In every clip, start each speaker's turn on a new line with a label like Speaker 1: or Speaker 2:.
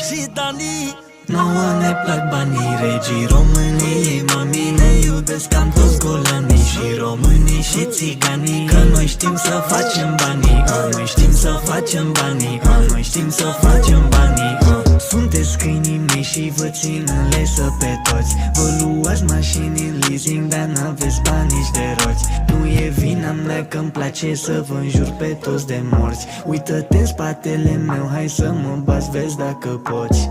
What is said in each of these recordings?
Speaker 1: și Dani.
Speaker 2: Nouă ne plac banii, regii României, mami, ne iubesc cam toți golanii și românii și țiganii. Că noi știm să facem banii, noi știm să facem banii, noi știm să facem banii. Sunteți câinii mei și vă țin în lesă pe toți. Vă luați mașini în leasing, dar n-aveți bani nici de roți. Nu e vina mea că-mi place să vă înjur pe toți de morți. Uită-te în spatele meu, hai să mă bați, vezi dacă poți.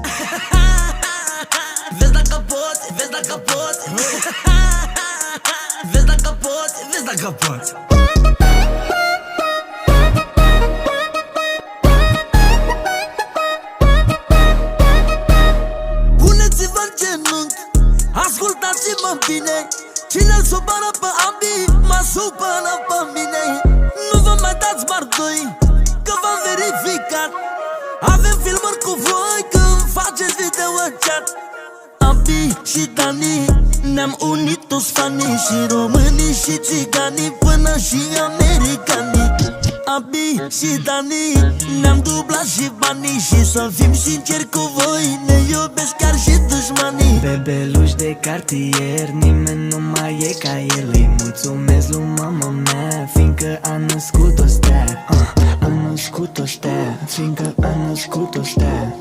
Speaker 1: Vezi dacă poți, vezi dacă poți. Vezi dacă poți, vezi dacă poți. Puneți-vă în genunchi, ascultați-mă bine. Cine-l supără pe ambii, mă supără pe mine. Nu vă mai dați mardoi, că v-am verificat. Avem filmări cu voi când faceți video în chat. Abi și Dani, ne-am unit toți fanii, și românii și țiganii, până și americanii. Abi și Dani, ne-am dublat și banii, și să fim sinceri cu voi, ne iubesc chiar și dușmanii.
Speaker 2: Bebeluș de cartier, nimeni nu mai e ca el. Îi mulțumesc lui mama mea, fiindcă a născut o stea. A născut o stea, fiindcă a născut o stea.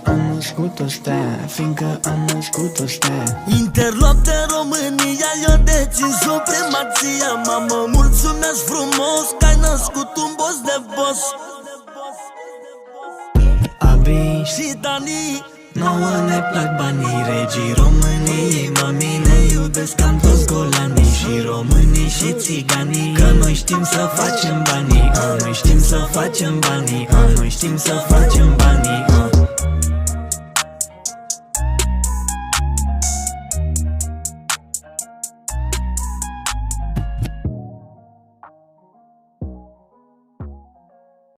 Speaker 2: A născut o stea, fiindcă a născut o stea.
Speaker 1: Interlop de România, eu dețin supremația. Mamă, mulțumesc frumos că ai născut un boss de boss.
Speaker 2: Abi
Speaker 1: și Dani,
Speaker 2: nouă ne plac banii, regii României, mami, ne iubesc cam toți golanii și românii și țiganii. Că noi știm să facem banii, noi știm să facem banii, noi știm să facem banii.